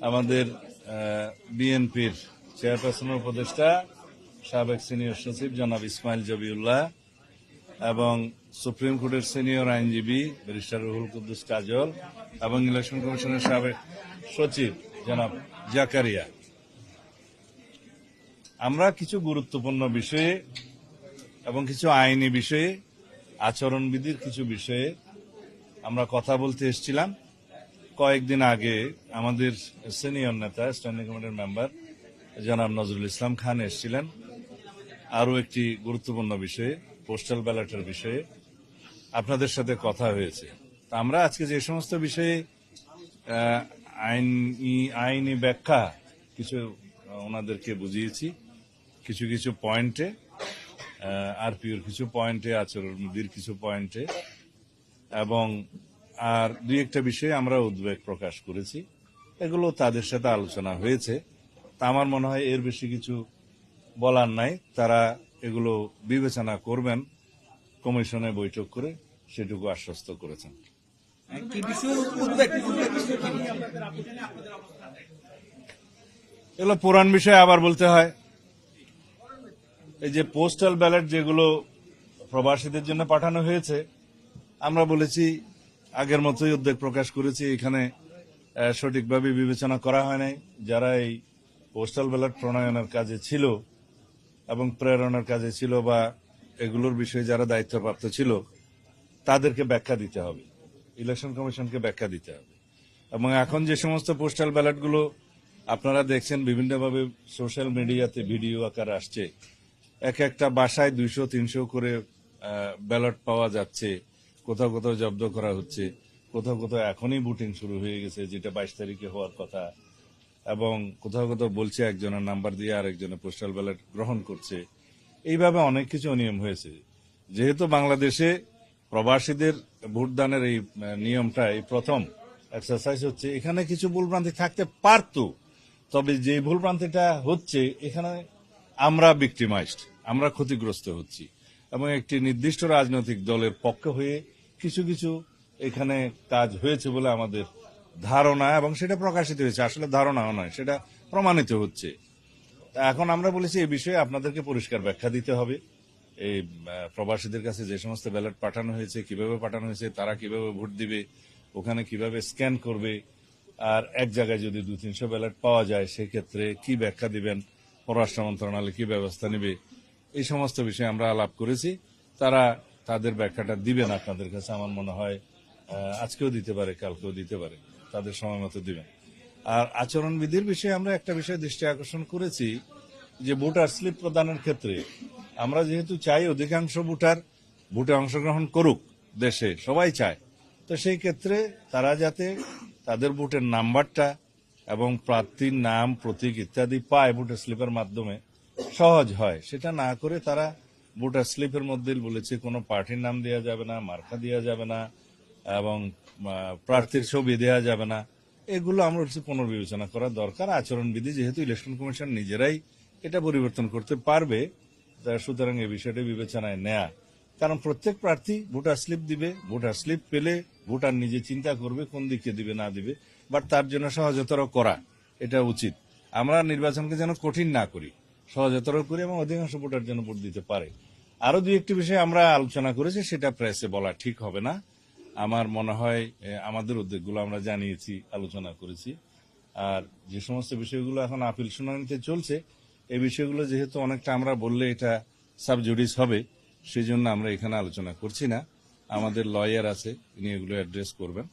আমাদের বিএনপির চেয়ারপারসনের উপদেষ্টা সাবেক সিনিয়র সচিব জনাব ইসমাইল জবিউল্লাহ এবং সুপ্রিম কোর্টের সিনিয়র আইনজীবী ব্যারিস্টার রুহুল কুদ্দুস কাজল এবং ইলেকশন কমিশনের সাবেক সচিব জনাব জাকারিয়া, আমরা কিছু গুরুত্বপূর্ণ বিষয়ে এবং কিছু আইনি বিষয়ে, আচরণবিধির কিছু বিষয়ে আমরা কথা বলতে এসেছিলাম। কয়েকদিন আগে আমাদের সিনিয়র নেতা স্ট্যান্ডিং কমিটির মেম্বার জনাব নজরুল ইসলাম খান এসেছিলেন আরও একটি গুরুত্বপূর্ণ বিষয়ে, পোস্টাল ব্যালটের বিষয়ে আপনাদের সাথে কথা হয়েছে। আমরা আজকে যে সমস্ত বিষয়ে আইনি ব্যাখ্যা কিছু ওনাদেরকে বুঝিয়েছি, কিছু কিছু পয়েন্টে, আরপিওর কিছু পয়েন্টে, আচরণবিধির কিছু পয়েন্টে, এবং আর দুই একটা বিষয়ে আমরা উদ্বেগ প্রকাশ করেছি। এগুলো তাদের সাথে আলোচনা হয়েছে। তা আমার মনে হয় এর বেশি কিছু বলার নাই। তারা এগুলো বিবেচনা করবেন, কমিশনে বৈঠক করে সেটুকু আশ্বস্ত করেছেন। এগুলো পুরান বিষয়, আবার বলতে হয়। এই যে পোস্টাল ব্যালট যেগুলো প্রবাসীদের জন্য পাঠানো হয়েছে, আমরা বলেছি আগের মতোই উদ্বেগ প্রকাশ করেছি, এখানে সঠিকভাবে বিবেচনা করা হয় নাই। যারা এই পোস্টাল ব্যালট প্রণয়নের কাজে ছিল এবং প্রেরণের কাজে ছিল বা এগুলোর বিষয়ে যারা দায়িত্বপ্রাপ্ত ছিল, তাদেরকে ব্যাখ্যা দিতে হবে, ইলেকশন কমিশনকে ব্যাখ্যা দিতে হবে। এবং এখন যে সমস্ত পোস্টাল ব্যালটগুলো আপনারা দেখছেন বিভিন্নভাবে সোশ্যাল মিডিয়াতে ভিডিও আকারে আসছে, এক একটা বাসায় 200-300 করে ব্যালট পাওয়া যাচ্ছে, কোথাও কোথাও জব্দ করা হচ্ছে, কোথাও কোথাও এখনই ভোটিং শুরু হয়ে গেছে, যেটা 22 তারিখে হওয়ার কথা, এবং কোথাও কোথাও বলছে একজনের নাম্বার দিয়ে আরেকজনের পোস্টাল ব্যালট গ্রহণ করছে। এইভাবে অনেক কিছু অনিয়ম হয়েছে। যেহেতু বাংলাদেশে প্রবাসীদের ভোটদানের এই নিয়মটা এই প্রথম এক্সারসাইজ হচ্ছে, এখানে কিছু ভুলভ্রান্তি থাকতে পারত, তবে যে ভুলভ্রান্তিটা হচ্ছে এখানে আমরা ভিক্টিমাইজড, আমরা ক্ষতিগ্রস্ত হচ্ছি, এবং একটি নির্দিষ্ট রাজনৈতিক দলের পক্ষে হয়ে কিছু কিছু এখানে কাজ হয়েছে বলে আমাদের ধারণা, এবং সেটা প্রকাশিত হয়েছে। আসলে ধারণাও নয়, সেটা প্রমাণিত হচ্ছে। এখন আমরা বলেছি এই বিষয়ে আপনাদেরকে পরিষ্কার ব্যাখ্যা দিতে হবে। এই প্রবাসীদের কাছে যে সমস্ত ব্যালট পাঠানো হয়েছে, কিভাবে পাঠানো হয়েছে, তারা কিভাবে ভোট দিবে, ওখানে কিভাবে স্ক্যান করবে, আর এক জায়গায় যদি 200-300 ব্যালট পাওয়া যায় সেক্ষেত্রে কি ব্যাখ্যা দিবেন, পররাষ্ট্র মন্ত্রণালয় কি ব্যবস্থা নেবে, এই সমস্ত বিষয়ে আমরা আলাপ করেছি। তারা তাদের ব্যাখ্যাটা দিবেন আপনাদের কাছে। আমার মনে হয় আজকেও দিতে পারে, কালকেও দিতে পারে, তাদের সময় মতো দিবেন। আর আচরণবিধির বিষয়ে আমরা একটা বিষয় দৃষ্টি আকর্ষণ করেছি, যে ভোটার স্লিপ প্রদানের ক্ষেত্রে আমরা যেহেতু চাই অধিকাংশ ভোটার ভোটে অংশগ্রহণ করুক, দেশে সবাই চায়, তো সেই ক্ষেত্রে তারা যাতে তাদের ভোটের নাম্বারটা এবং প্রার্থীর নাম, প্রতীক ইত্যাদি পায় ভোটার স্লিপের মাধ্যমে, সহজ হয়। সেটা না করে তারা ভোটার স্লিপের মধ্যে বলেছে কোনো পার্টির নাম দেওয়া যাবে না, মার্কা দেওয়া যাবে না, এবং প্রার্থীর ছবি দেওয়া যাবে না। এগুলো আমরা হচ্ছে পুনর্বিবেচনা করা দরকার। আচরণবিধি যেহেতু ইলেকশন কমিশন নিজেরাই এটা পরিবর্তন করতে পারবে, সুতরাং এই বিষয়টা বিবেচনায় নেয়া। কারণ প্রত্যেক প্রার্থী ভোটার স্লিপ দিবে, ভোটার স্লিপ পেলে ভোটার নিজে চিন্তা করবে কোন দিকে দিবে না দিবে, বাট তার জন্য সহজতর করা এটা উচিত। আমরা নির্বাচনকে যেন কঠিন না করি, সহজতর করি এবং অধিকাংশ ভোটার যেন ভোট দিতে পারে। আরো দুই একটি বিষয় আমরা আলোচনা করেছি, সেটা প্রেসে বলা ঠিক হবে না। আমার মনে হয় আমাদের উদ্যোগগুলো আমরা জানিয়েছি, আলোচনা করেছি। আর যে সমস্ত বিষয়গুলো এখন আপিল শুনানিতে চলছে, এই বিষয়গুলো যেহেতু অনেকটা আমরা বললে এটা সাবজুডিস হবে, সেই জন্য আমরা এখানে আলোচনা করছি না। আমাদের লয়ার আছে, তিনি এগুলো অ্যাড্রেস করবেন।